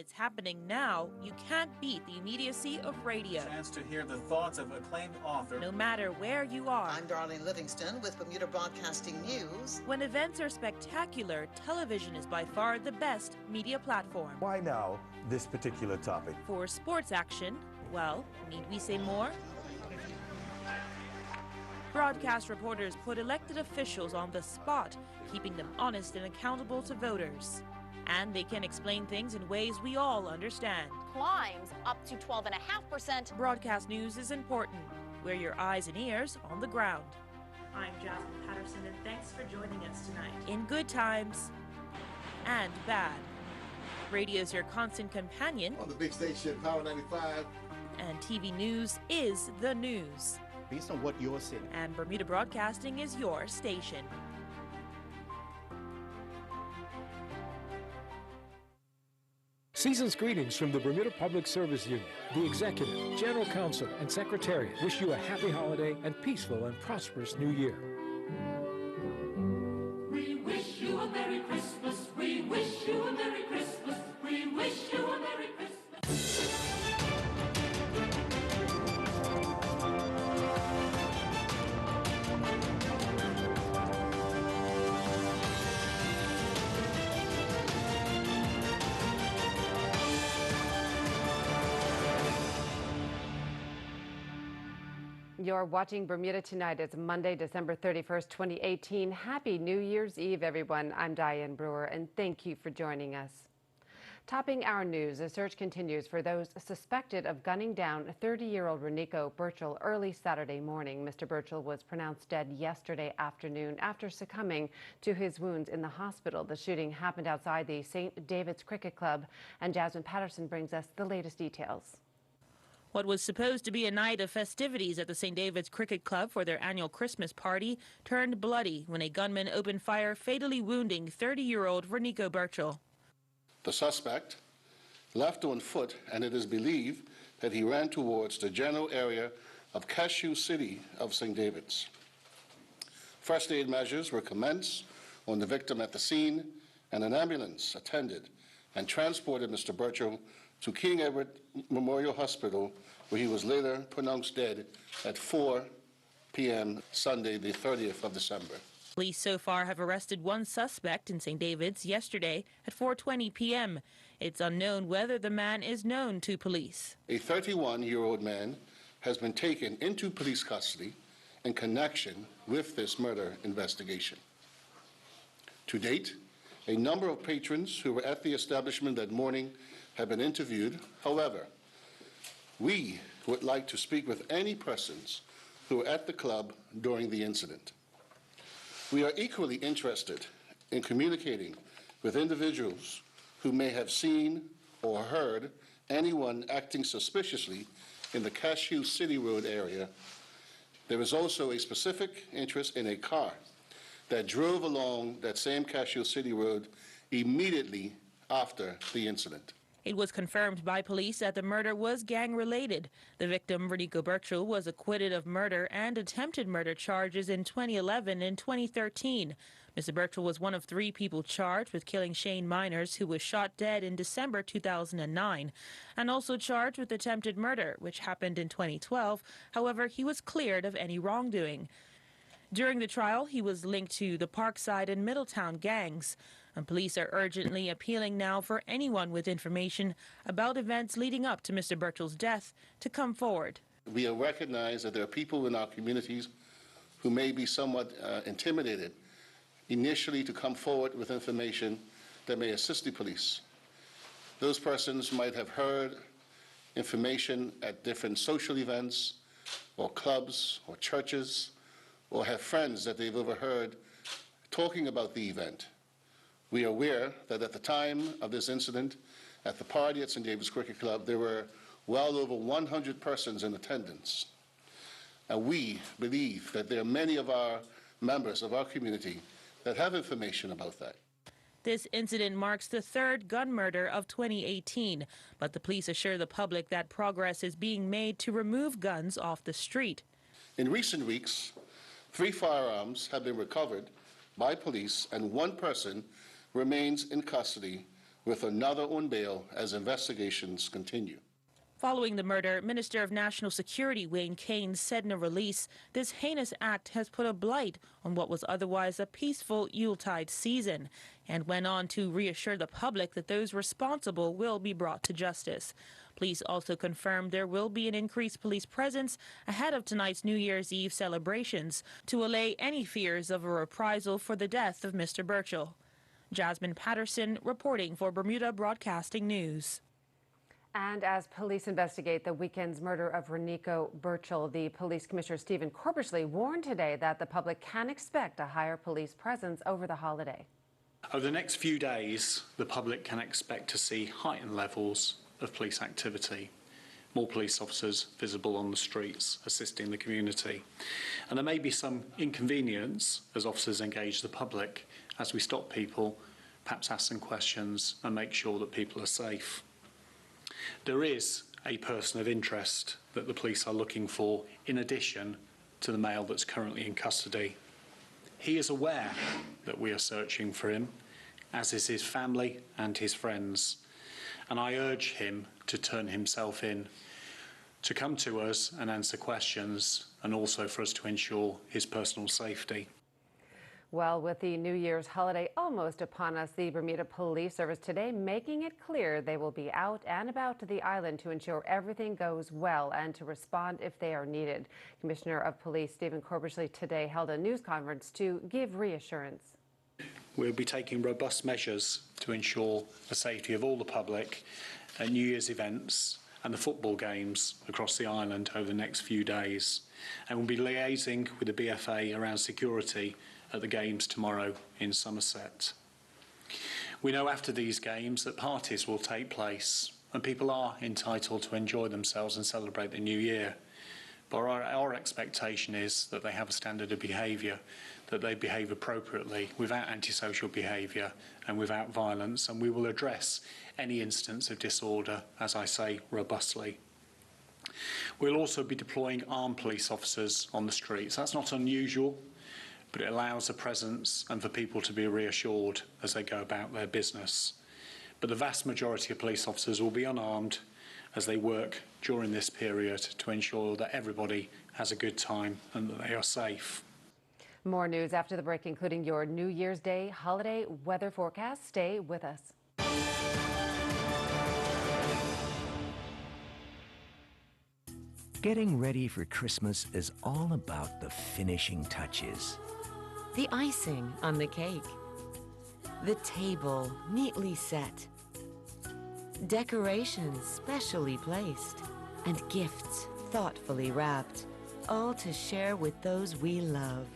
it's happening now, you can't beat the immediacy of radio. Chance to hear the thoughts of acclaimed author. No matter where you are. I'm Darlene Livingston with Bermuda Broadcasting News. When events are spectacular, television is by far the best media platform. Why now this particular topic? For sports action, well, need we say more? Broadcast reporters put elected officials on the spot, keeping them honest and accountable to voters. And they can explain things in ways we all understand. Climbs up to 12.5%. Broadcast news is important. We're your eyes and ears on the ground. I'm Jasmine Patterson, and thanks for joining us tonight. In good times and bad. Radio's your constant companion. On the big station, Power 95. And TV news is the news. Based on what you're seeing. And Bermuda Broadcasting is your station. Season's greetings from the Bermuda Public Service Union. The Executive, General Counsel, and Secretariat wish you a happy holiday and peaceful and prosperous New Year. We wish you a Merry Christmas. We wish you a Merry Christmas. We wish you a Merry Christmas. You're watching Bermuda Tonight. It's Monday, December 31st, 2018. Happy New Year's Eve, everyone. I'm Diane Brewer, and thank you for joining us. Topping our news, a search continues for those suspected of gunning down 30-year-old Renico Burchell early Saturday morning. Mr. Burchell was pronounced dead yesterday afternoon after succumbing to his wounds in the hospital. The shooting happened outside the St. David's Cricket Club, and Jasmine Patterson brings us the latest details. What was supposed to be a night of festivities at the St. David's Cricket Club for their annual Christmas party turned bloody when a gunman opened fire, fatally wounding 30-year-old Renico Burchell. The suspect left on foot, and it is believed that he ran towards the general area of Cashew City of St. David's. First aid measures were commenced on the victim at the scene, and an ambulance attended and transported Mr. Burchell to King Edward Memorial Hospital, where he was later pronounced dead at 4 p.m. Sunday, the 30th of December. Police so far have arrested one suspect in St. David's yesterday at 4:20 p.m. It's unknown whether the man is known to police. A 31-year-old man has been taken into police custody in connection with this murder investigation. To date, a number of patrons who were at the establishment that morning have been interviewed. However, we would like to speak with any persons who were at the club during the incident. We are equally interested in communicating with individuals who may have seen or heard anyone acting suspiciously in the Cashew City Road area. There is also a specific interest in a car that drove along that same Cashew City Road immediately after the incident. It was confirmed by police that the murder was gang-related. The victim, Renico Burchell, was acquitted of murder and attempted murder charges in 2011 and 2013. Mr. Burchell was one of 3 people charged with killing Shane Miners, who was shot dead in December 2009, and also charged with attempted murder, which happened in 2012. However, he was cleared of any wrongdoing. During the trial, he was linked to the Parkside and Middletown gangs. And police are urgently appealing now for anyone with information about events leading up to Mr. Burchell's death to come forward. We recognize that there are people in our communities who may be somewhat intimidated initially to come forward with information that may assist the police. Those persons might have heard information at different social events or clubs or churches, or have friends that they've overheard talking about the event. We are aware that at the time of this incident, at the party at St. David's Cricket Club, there were well over 100 persons in attendance. And we believe that there are many of our members of our community that have information about that. This incident marks the 3rd gun murder of 2018, but the police assure the public that progress is being made to remove guns off the street. In recent weeks, 3 firearms have been recovered by police, and 1 person remains in custody with another on bail as investigations continue. Following the murder, Minister of National Security Wayne Kane said in a release, this heinous act has put a blight on what was otherwise a peaceful Yuletide season, and went on to reassure the public that those responsible will be brought to justice. Police also confirmed there will be an increased police presence ahead of tonight's New Year's Eve celebrations to allay any fears of a reprisal for the death of Mr. Burchell. Jasmine Patterson reporting for Bermuda Broadcasting News. And as police investigate the weekend's murder of Renico Burchell, the police commissioner Stephen Corbishley warned today that the public can expect a higher police presence over the holiday. Over the next few days, the public can expect to see heightened levels of police activity, more police officers visible on the streets assisting the community. And there may be some inconvenience as officers engage the public as we stop people, perhaps ask some questions and make sure that people are safe. There is a person of interest that the police are looking for in addition to the male that's currently in custody. He is aware that we are searching for him, as is his family and his friends. And I urge him to turn himself in, to come to us and answer questions, and also for us to ensure his personal safety. Well, with the New Year's holiday almost upon us, the Bermuda Police Service today making it clear they will be out and about to the island to ensure everything goes well and to respond if they are needed. Commissioner of Police Stephen Corbishley today held a news conference to give reassurance. We'll be taking robust measures to ensure the safety of all the public at New Year's events and the football games across the island over the next few days. And we'll be liaising with the BFA around security at the games tomorrow in Somerset. We know after these games that parties will take place and people are entitled to enjoy themselves and celebrate the new year. But our expectation is that they have a standard of behaviour, that they behave appropriately without antisocial behaviour and without violence, and we will address any instance of disorder, as I say, robustly. We'll also be deploying armed police officers on the streets. That's not unusual, but it allows a presence and for people to be reassured as they go about their business. But the vast majority of police officers will be unarmed as they work during this period to ensure that everybody has a good time and that they are safe. More news after the break, including your New Year's Day holiday weather forecast. Stay with us. Getting ready for Christmas is all about the finishing touches. The icing on the cake. The table neatly set. Decorations specially placed. And gifts thoughtfully wrapped. All to share with those we love.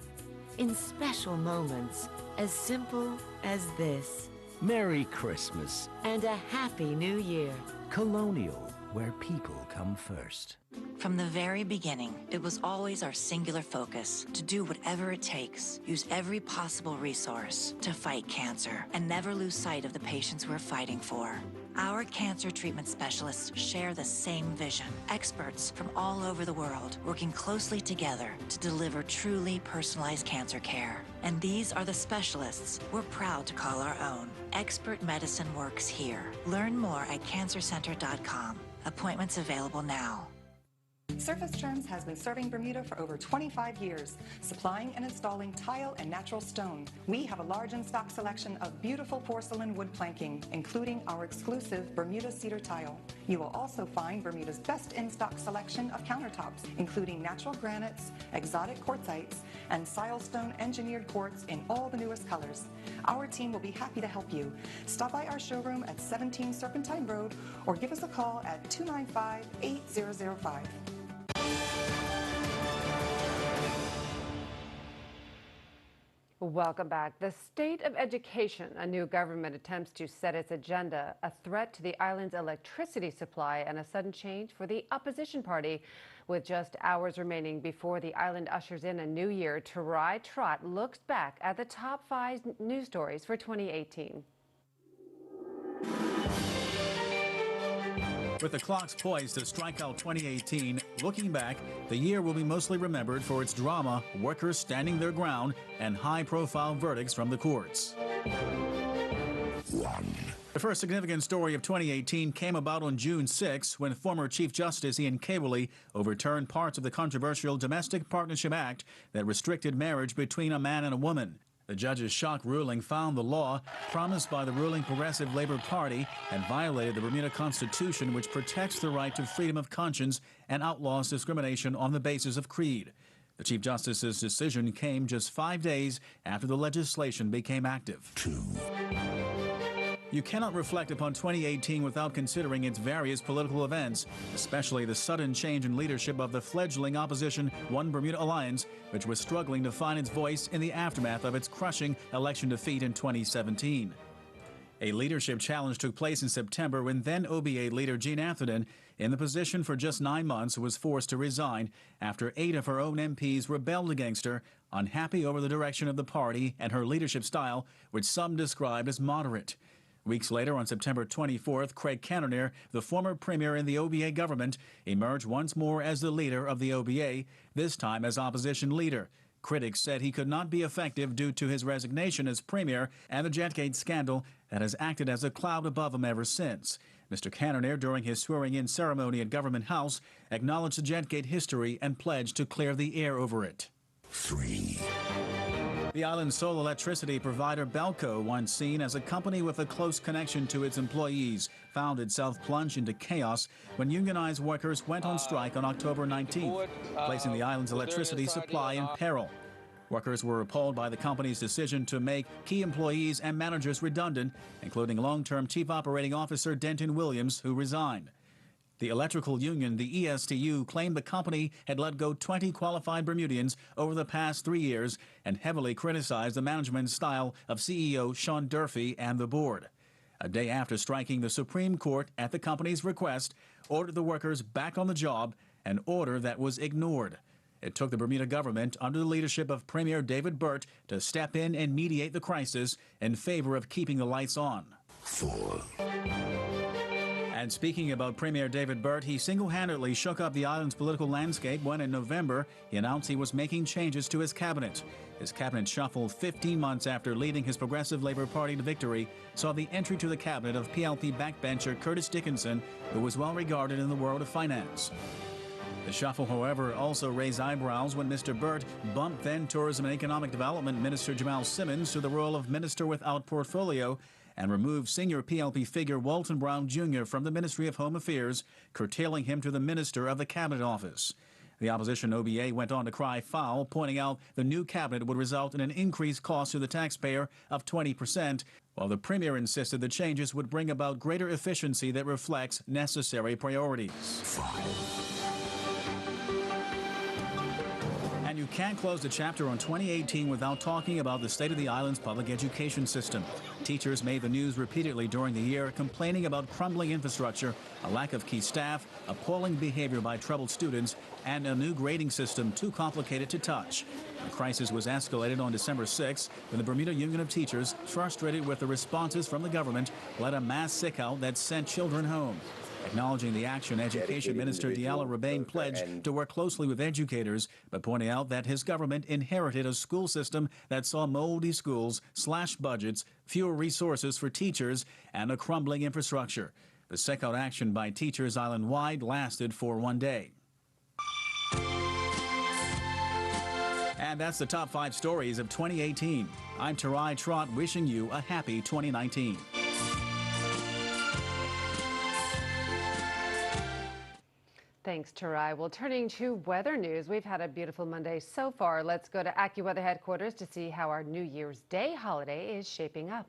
In special moments as simple as this. Merry Christmas. And a Happy New Year. Colonial, where people come first. From the very beginning, it was always our singular focus to do whatever it takes, use every possible resource to fight cancer, and never lose sight of the patients we're fighting for. Our cancer treatment specialists share the same vision. Experts from all over the world working closely together to deliver truly personalized cancer care. And these are the specialists we're proud to call our own. Expert medicine works here. Learn more at cancercenter.com. Appointments available now. Surface Terms has been serving Bermuda for over 25 years, supplying and installing tile and natural stone. We have a large in-stock selection of beautiful porcelain wood planking, including our exclusive Bermuda cedar tile. You will also find Bermuda's best in-stock selection of countertops, including natural granites, exotic quartzites, and silestone engineered quartz in all the newest colors. Our team will be happy to help you. Stop by our showroom at 17 Serpentine Road or give us a call at 295-8005. Welcome back. The state of education, a new government attempts to set its agenda, a threat to the island's electricity supply, and a sudden change for the opposition party. With just hours remaining before the island ushers in a new year, Tarai Trott looks back at the top 5 news stories for 2018. With the clocks poised to strike out 2018, looking back, the year will be mostly remembered for its drama, workers standing their ground, and high-profile verdicts from the courts. 1, The first significant story of 2018 came about on June 6 when former Chief Justice Ian Cawley overturned parts of the controversial Domestic Partnership Act that restricted marriage between a man and a woman. The judge's shock ruling found the law, promised by the ruling Progressive Labor Party, had violated the Bermuda Constitution, which protects the right to freedom of conscience and outlaws discrimination on the basis of creed. The Chief Justice's decision came just 5 days after the legislation became active. You cannot reflect upon 2018 without considering its various political events, especially the sudden change in leadership of the fledgling opposition One Bermuda Alliance, which was struggling to find its voice in the aftermath of its crushing election defeat in 2017. A leadership challenge took place in September when then OBA leader Jean Atherton, in the position for just 9 months, was forced to resign after 8 of her own MPs rebelled against her, unhappy over the direction of the party and her leadership style, which some described as moderate. Weeks later, on September 24th, Craig Cannoneer, the former premier in the OBA government, emerged once more as the leader of the OBA, this time as opposition leader. Critics said he could not be effective due to his resignation as premier and the Jetgate scandal that has acted as a cloud above him ever since. Mr. Cannoneer, during his swearing-in ceremony at Government House, acknowledged the Jetgate history and pledged to clear the air over it. 3. The island's sole electricity provider, Belco, once seen as a company with a close connection to its employees, found itself plunged into chaos when unionized workers went on strike on October 19th, placing the island's electricity supply in peril. Workers were appalled by the company's decision to make key employees and managers redundant, including long-term Chief Operating Officer Denton Williams, who resigned. The electrical union, the ESTU, claimed the company had let go 20 qualified Bermudians over the past 3 years and heavily criticized the management style of CEO Sean Durfee and the board. A day after striking, the Supreme Court, at the company's request, ordered the workers back on the job, an order that was ignored. It took the Bermuda government, under the leadership of Premier David Burt, to step in and mediate the crisis in favor of keeping the lights on. 4. And speaking about Premier David Burt, he single-handedly shook up the island's political landscape when, in November, he announced he was making changes to his cabinet. His cabinet shuffle, 15 months after leading his Progressive Labor Party to victory, saw the entry to the cabinet of PLP backbencher Curtis Dickinson, who was well regarded in the world of finance. The shuffle, however, also raised eyebrows when Mr. Burt bumped then Tourism and Economic Development Minister Jamal Simmons to the role of Minister without Portfolio, and removed senior PLP figure Walton Brown Jr. from the Ministry of Home Affairs, curtailing him to the Minister of the Cabinet Office. The opposition OBA went on to cry foul, pointing out the new cabinet would result in an increased cost to the taxpayer of 20%, while the Premier insisted the changes would bring about greater efficiency that reflects necessary priorities. And you can't close the chapter on 2018 without talking about the state of the island's public education system. Teachers made the news repeatedly during the year, complaining about crumbling infrastructure, a lack of key staff, appalling behavior by troubled students, and a new grading system too complicated to touch. The crisis was escalated on December 6 when the Bermuda Union of Teachers, frustrated with the responses from the government, led a mass sick-out that sent children home. Acknowledging the action, Education Minister Diallo Rebane pledged to work closely with educators, but pointing out that his government inherited a school system that saw moldy schools, slashed budgets, fewer resources for teachers, and a crumbling infrastructure. The sick-out action by teachers island-wide lasted for 1 day. And that's the top 5 stories of 2018. I'm Tarai Trott, wishing you a happy 2019. Thanks, Tarai. Well, turning to weather news, we've had a beautiful Monday so far. Let's go to AccuWeather headquarters to see how our New Year's Day holiday is shaping up.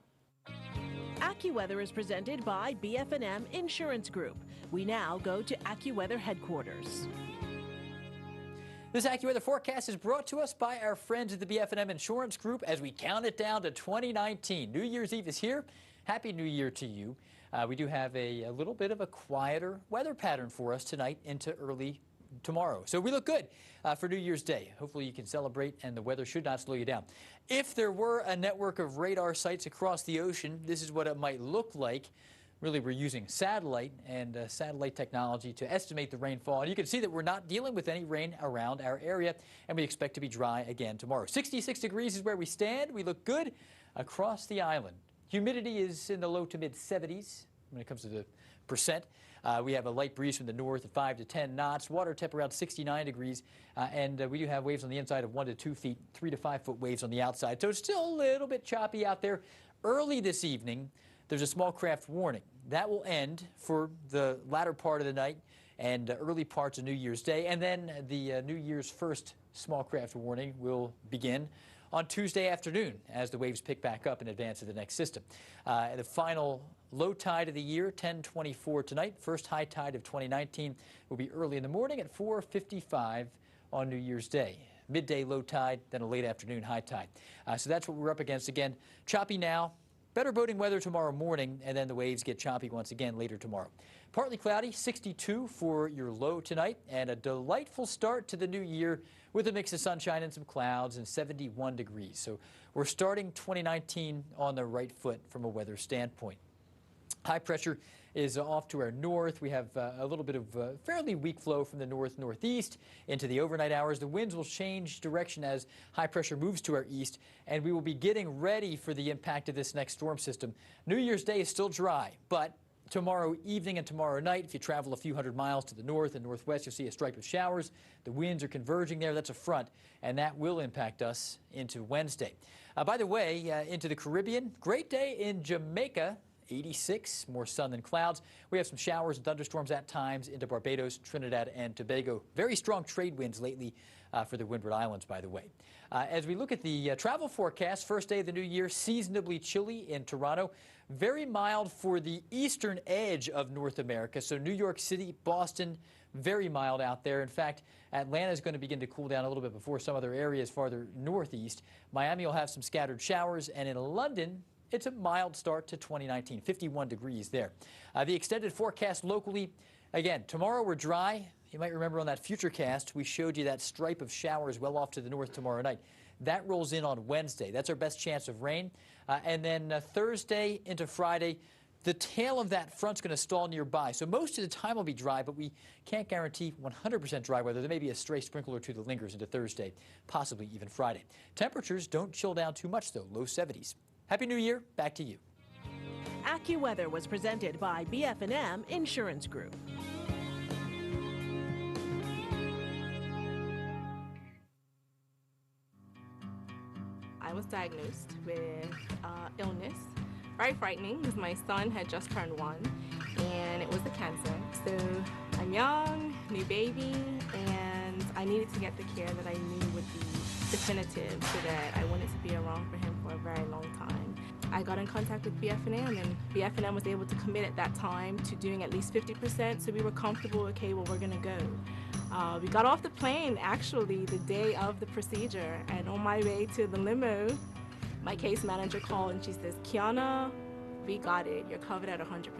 AccuWeather is presented by BF&M Insurance Group. We now go to AccuWeather headquarters. This AccuWeather forecast is brought to us by our friends at the BF&M Insurance Group as we count it down to 2019. New Year's Eve is here. Happy New Year to you. We do have a little bit of a quieter weather pattern for us tonight into early tomorrow. So we look good for New Year's Day. Hopefully you can celebrate and the weather should not slow you down. If there were a network of radar sites across the ocean, this is what it might look like. Really, we're using satellite and satellite technology to estimate the rainfall. And you can see that we're not dealing with any rain around our area, and we expect to be dry again tomorrow. 66 degrees is where we stand. We look good across the island. Humidity is in the low to mid 70s when it comes to the percent. We have a light breeze from the north at 5 to 10 knots, water temp around 69 degrees, and we do have waves on the inside of 1 to 2 feet, 3 to 5 foot waves on the outside. So it's still a little bit choppy out there. Early this evening, there's a small craft warning. That will end for the latter part of the night and early parts of New Year's Day, and then the New Year's first small craft warning will begin on Tuesday afternoon as the waves pick back up in advance of the next system. The final low tide of the year, 10:24 tonight. First high tide of 2019 will be early in the morning at 4:55 on New Year's Day. Midday low tide, then a late afternoon high tide. So that's what we're up against. Again, choppy now. Better boating weather tomorrow morning, and then the waves get choppy once again later tomorrow. Partly cloudy, 62 for your low tonight, and a delightful start to the new year with a mix of sunshine and some clouds and 71 degrees. So we're starting 2019 on the right foot from a weather standpoint. High pressure is off to our north. We have a little bit of fairly weak flow from the north-northeast into the overnight hours. The winds will change direction as high pressure moves to our east, and we will be getting ready for the impact of this next storm system. New Year's Day is still dry, but tomorrow evening and tomorrow night, if you travel a few hundred miles to the north and northwest, you'll see a stripe of showers. The winds are converging there. That's a front, and that will impact us into Wednesday. By the way, into the Caribbean, great day in Jamaica. 86, more sun than clouds. We have some showers and thunderstorms at times into Barbados, Trinidad, and Tobago. Very strong trade winds lately for the Windward Islands, by the way. As we look at the travel forecast, first day of the new year, seasonably chilly in Toronto. Very mild for the eastern edge of North America. So New York City, Boston, very mild out there. In fact, Atlanta is going to begin to cool down a little bit before some other areas farther northeast. Miami will have some scattered showers, and in London, it's a mild start to 2019, 51 degrees there. The extended forecast locally, again, tomorrow we're dry. You might remember on that Futurecast, we showed you that stripe of showers well off to the north tomorrow night. That rolls in on Wednesday. That's our best chance of rain. And then Thursday into Friday, the tail of that front's going to stall nearby. So most of the time will be dry, but we can't guarantee 100% dry weather. There may be a stray sprinkle or two that lingers into Thursday, possibly even Friday. Temperatures don't chill down too much, though, low 70s. Happy New Year. Back to you. AccuWeather was presented by BF&M Insurance Group. I was diagnosed with illness. Very frightening because my son had just turned 1 and it was a cancer. So I'm young, new baby, and I needed to get the care that I knew would be definitive so that I wanted to be around for him for a very long time. I got in contact with BF&M, and BF&M was able to commit at that time to doing at least 50%, so we were comfortable, okay, well, we're gonna go. We got off the plane, actually, the day of the procedure, and on my way to the limo, my case manager called and she says, Kiana, we got it, you're covered at 100%.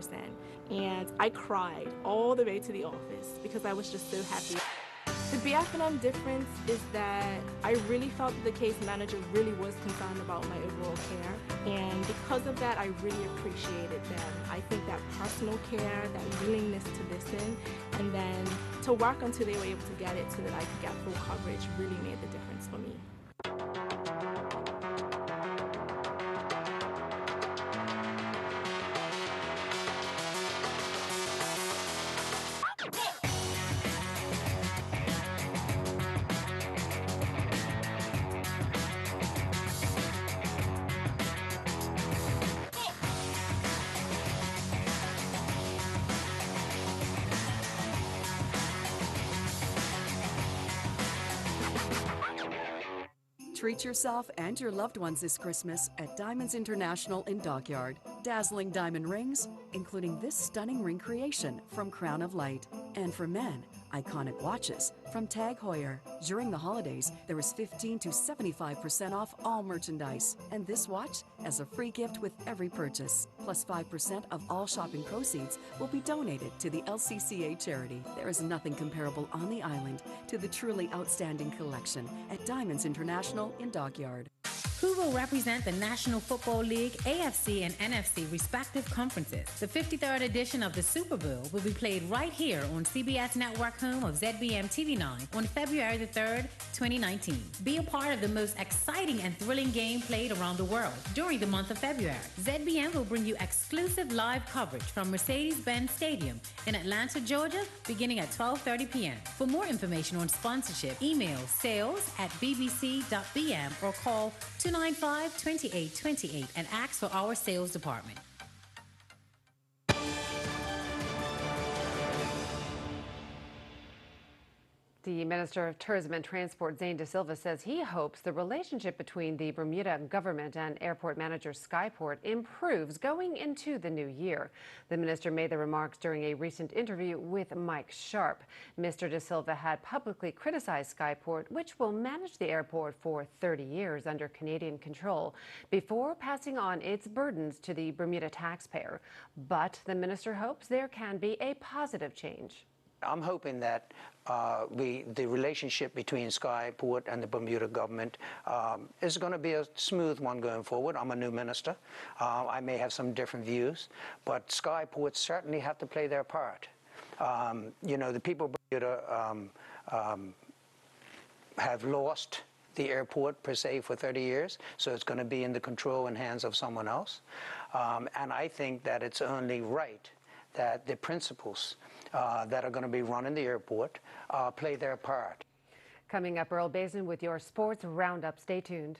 And I cried all the way to the office because I was just so happy. The BF&M difference is that I really felt that the case manager really was concerned about my overall care, and because of that I really appreciated them. I think that personal care, that willingness to listen, and then to work until they were able to get it so that I could get full coverage really made the difference for me. Treat yourself and your loved ones this Christmas at Diamonds International in Dockyard. Dazzling diamond rings, including this stunning ring creation from Crown of Light. And for men, iconic watches from Tag Heuer. During the holidays, there is 15 to 75% off all merchandise. And this watch as a free gift with every purchase. Plus 5% of all shopping proceeds will be donated to the LCCA charity. There is nothing comparable on the island to the truly outstanding collection at Diamonds International in Dockyard. who will represent the National Football League, AFC, and NFC respective conferences. The 53rd edition of the Super Bowl will be played right here on CBS Network, home of ZBM TV9 on February the 3rd, 2019. Be a part of the most exciting and thrilling game played around the world during the month of February. ZBM will bring you exclusive live coverage from Mercedes-Benz Stadium in Atlanta, Georgia, beginning at 12:30 p.m. For more information on sponsorship, email sales@bbc.bm or call 295-2828 and ask for our sales department. The Minister of Tourism and Transport, Zane De Silva, says he hopes the relationship between the Bermuda government and airport manager Skyport improves going into the new year. The minister made the remarks during a recent interview with Mike Sharp. Mr. De Silva had publicly criticized Skyport, which will manage the airport for 30 years under Canadian control, before passing on its burdens to the Bermuda taxpayer. But the minister hopes there can be a positive change. I'm hoping that the relationship between Skyport and the Bermuda government is going to be a smooth one going forward. I'm a new minister. I may have some different views, but Skyport certainly have to play their part. You know, the people of Bermuda have lost the airport per se for 30 years, so it's going to be in the control and hands of someone else. And I think that it's only right that the principals that are going to be running the airport play their part. Coming up, Earl Basin with your sports roundup. Stay tuned.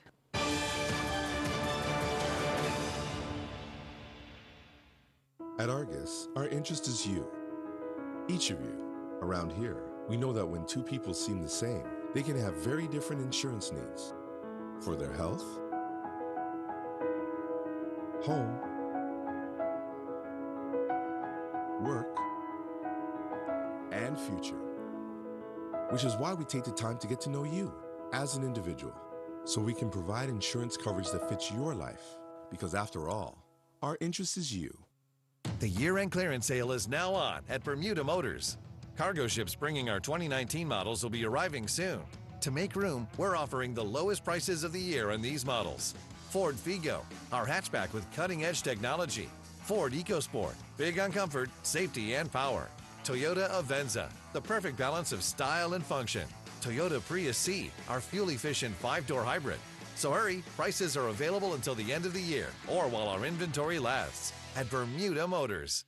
At Argus, our interest is you. Each of you. Around here, we know that when two people seem the same, they can have very different insurance needs. For their health, home, work, and future. Which is why we take the time to get to know you as an individual, so we can provide insurance coverage that fits your life. Because after all, our interest is you. The year-end clearance sale is now on at Bermuda Motors. Cargo ships bringing our 2019 models will be arriving soon. To make room, we're offering the lowest prices of the year on these models. Ford Figo, our hatchback with cutting-edge technology. Ford EcoSport, big on comfort, safety, and power. Toyota Avenza, the perfect balance of style and function. Toyota Prius C, our fuel-efficient 5-door hybrid. So hurry, prices are available until the end of the year or while our inventory lasts at Bermuda Motors.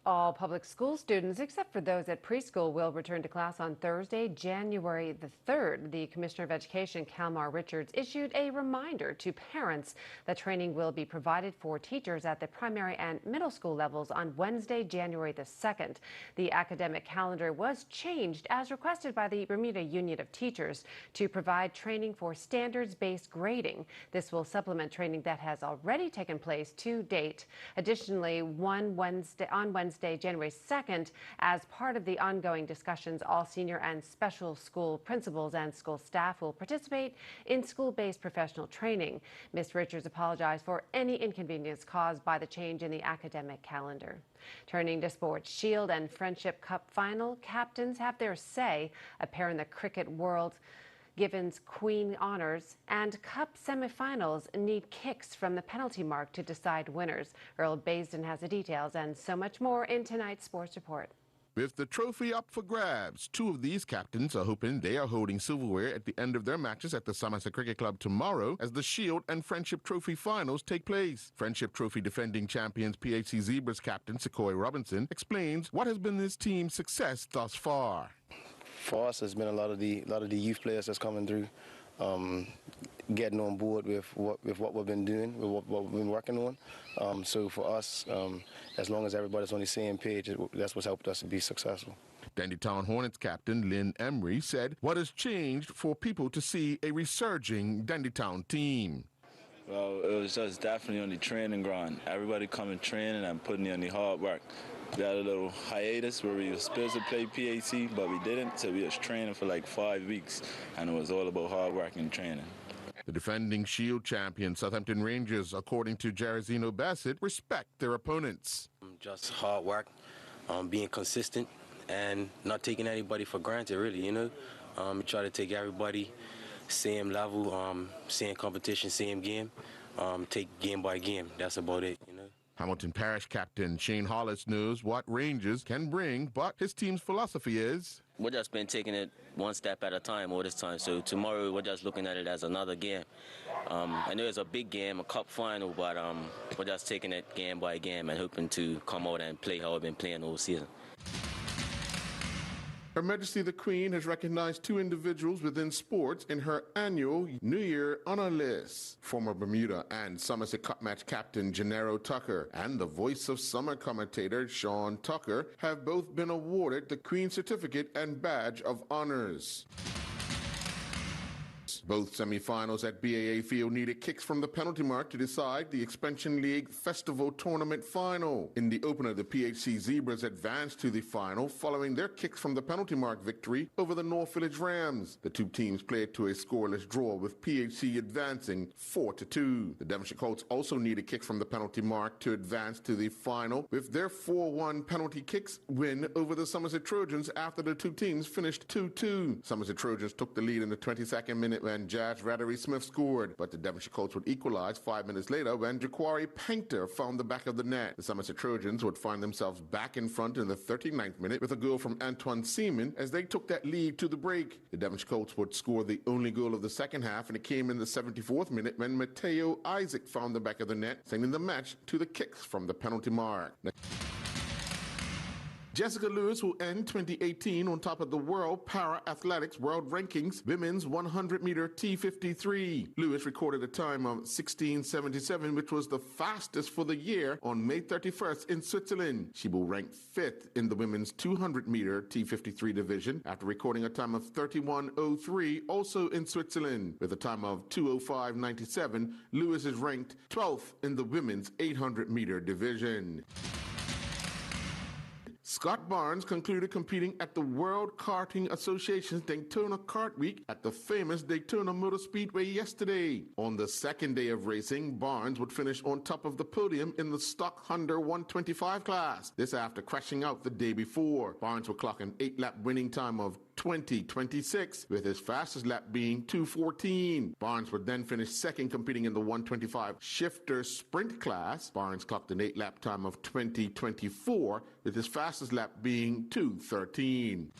All public school students, except for those at preschool, will return to class on Thursday, January the 3rd. The Commissioner of Education, Kalmar Richards, issued a reminder to parents that training will be provided for teachers at the primary and middle school levels on Wednesday, January the 2nd. The academic calendar was changed as requested by the Bermuda Union of Teachers to provide training for standards-based grading. This will supplement training that has already taken place to date. Additionally, on Wednesday, January 2nd, as part of the ongoing discussions, all senior and special school principals and school staff will participate in school-based professional training. Ms. Richards apologized for any inconvenience caused by the change in the academic calendar. Turning to sports, Shield and Friendship Cup final captains have their say. A pair in the cricket world, Givens Queen honors, and Cup semifinals need kicks from the penalty mark to decide winners. Earl Basin has the details and so much more in tonight's sports report. With the trophy up for grabs, two of these captains are hoping they are holding silverware at the end of their matches at the Somerset Cricket Club tomorrow as the Shield and Friendship Trophy finals take place. Friendship Trophy defending champions PHC Zebras captain Sequoia Robinson explains what has been his team's success thus far. For us, it's been a lot of the youth players that's coming through, getting on board with what we've been doing, with what we've been working on. So for us, as long as everybody's on the same page, that's what's helped us to be successful. Dandytown Hornets captain Lynn Emery said what has changed for people to see a resurging Dandytown team. Well, it was just definitely on the training ground. Everybody coming training and putting in the hard work. We had a little hiatus where we were supposed to play PAC, but we didn't, so we was training for like 5 weeks, and it was all about hard work and training. The defending Shield champion Southampton Rangers, according to Jairzinho Bassett, respect their opponents. Just hard work, being consistent, and not taking anybody for granted, really, you know. Try to take everybody same level, same competition, same game, take game by game. That's about it, you know. Hamilton Parish captain Shane Hollis knows what Rangers can bring, but his team's philosophy is... We've just been taking it one step at a time all this time. So tomorrow we're just looking at it as another game. I know it's a big game, a cup final, but we're just taking it game by game and hoping to come out and play how we've been playing all season. Her Majesty the Queen has recognized 2 individuals within sports in her annual New Year honor list. Former Bermuda and Somerset Cup match captain Gennaro Tucker and the Voice of Summer commentator Sean Tucker have both been awarded the Queen's Certificate and Badge of Honors. Both semi-finals at BAA Field needed kicks from the penalty mark to decide the Expansion League Festival Tournament final. In the opener, the PHC Zebras advanced to the final following their kicks from the penalty mark victory over the North Village Rams. The 2 teams played to a scoreless draw, with PHC advancing 4-2. The Devonshire Colts also needed kicks from the penalty mark to advance to the final, with their 4-1 penalty kicks win over the Somerset Trojans after the 2 teams finished 2-2. Somerset Trojans took the lead in the 22nd minute when Jazz Rattery Smith scored, but the Devonshire Colts would equalize 5 minutes later when Jaquari Painter found the back of the net. The Somerset Trojans would find themselves back in front in the 39th minute with a goal from Antoine Seaman as they took that lead to the break. The Devonshire Colts would score the only goal of the second half, and it came in the 74th minute when Mateo Isaac found the back of the net, sending the match to the kicks from the penalty mark. Jessica Lewis will end 2018 on top of the World Para-Athletics World Rankings Women's 100-meter T53. Lewis recorded a time of 16:77, which was the fastest for the year on May 31st in Switzerland. She will rank 5th in the women's 200-meter T53 division after recording a time of 31:03, also in Switzerland. With a time of 2:05.97, Lewis is ranked 12th in the women's 800-meter division. Scott Barnes concluded competing at the World Karting Association's Daytona Kart Week at the famous Daytona Motor Speedway yesterday. On the second day of racing, Barnes would finish on top of the podium in the stock Honda 125 class. This after crashing out the day before. Barnes would clock an 8-lap winning time of 20:26, with his fastest lap being 2:14. Barnes would then finish second competing in the 125 shifter sprint class. Barnes clocked an 8-lap time of 20:24, with his fastest lap being 2:13.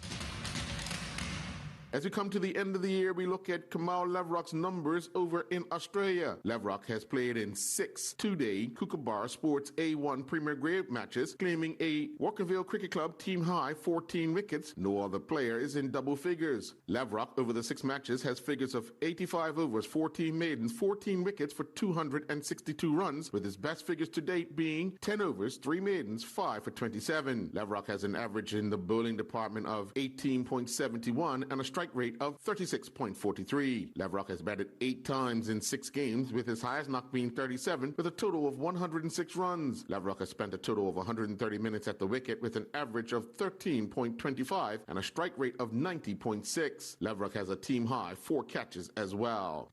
As we come to the end of the year, we look at Kamal Levrock's numbers over in Australia. Levrock has played in 6 two-day Kookaburra Sports A1 Premier Grade matches, claiming a Walkerville Cricket Club team-high 14 wickets. No other player is in double figures. Levrock, over the 6 matches, has figures of 85 overs, 14 maidens, 14 wickets for 262 runs, with his best figures to date being 10 overs, 3 maidens, 5 for 27. Levrock has an average in the bowling department of 18.71 and a strike rate of 36.43. Levrock has batted 8 times in 6 games, with his highest knock being 37, with a total of 106 runs. Levrock has spent a total of 130 minutes at the wicket, with an average of 13.25 and a strike rate of 90.6. Levrock has a team high 4 catches as well.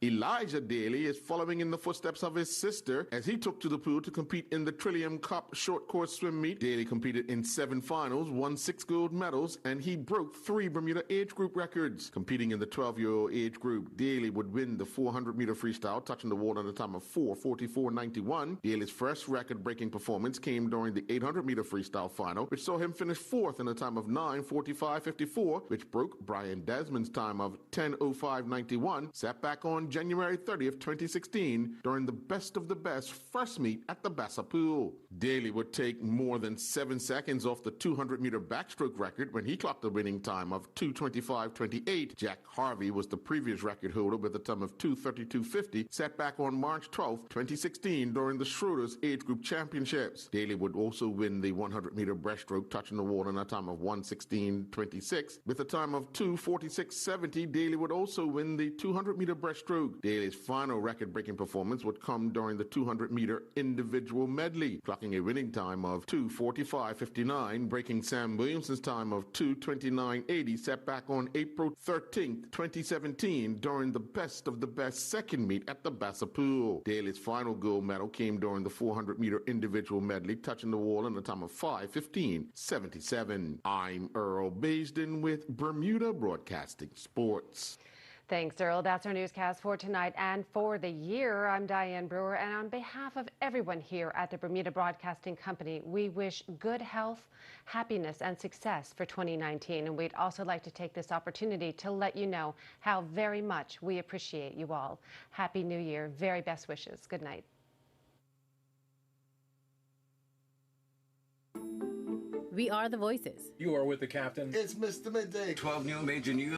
Elijah Daly is following in the footsteps of his sister as he took to the pool to compete in the Trillium Cup short course swim meet. Daly competed in 7 finals, won 6 gold medals, and he broke 3 Bermuda age group records. Competing in the 12-year-old age group, Daly would win the 400-meter freestyle, touching the water in a time of 4:44.91. Daly's first record-breaking performance came during the 800-meter freestyle final, which saw him finish 4th in a time of 9:45.54, which broke Brian Desmond's time of 10:05.91, set back on January 30th, 2016, during the best of the best first meet at the Bassa Pool. Daly would take more than 7 seconds off the 200-meter backstroke record when he clocked a winning time of 2:25.28. Jack Harvey was the previous record holder with a time of 2:32.50, set back on March 12th, 2016, during the Schroeder's Age Group Championships. Daly would also win the 100-meter breaststroke, touching the water in a time of 1:16.26. With a time of 2:46.70, Daly would also win the 200-meter breaststroke stroke. Daly's final record-breaking performance would come during the 200-meter individual medley, clocking a winning time of 2:45.59, breaking Sam Williamson's time of 2:29.80 set back on April 13, 2017, during the best of the best second meet at the Bassa Pool. Daly's final gold medal came during the 400-meter individual medley, touching the wall in a time of 5:15.77. I'm Earl Baisden with Bermuda Broadcasting Sports. Thanks, Earl. That's our newscast for tonight and for the year. I'm Diane Brewer, and on behalf of everyone here at the Bermuda Broadcasting Company, we wish good health, happiness, and success for 2019. And we'd also like to take this opportunity to let you know how very much we appreciate you all. Happy New Year. Very best wishes. Good night. We are the voices. You are with the captain. It's Mr. Midday. 12 new major news.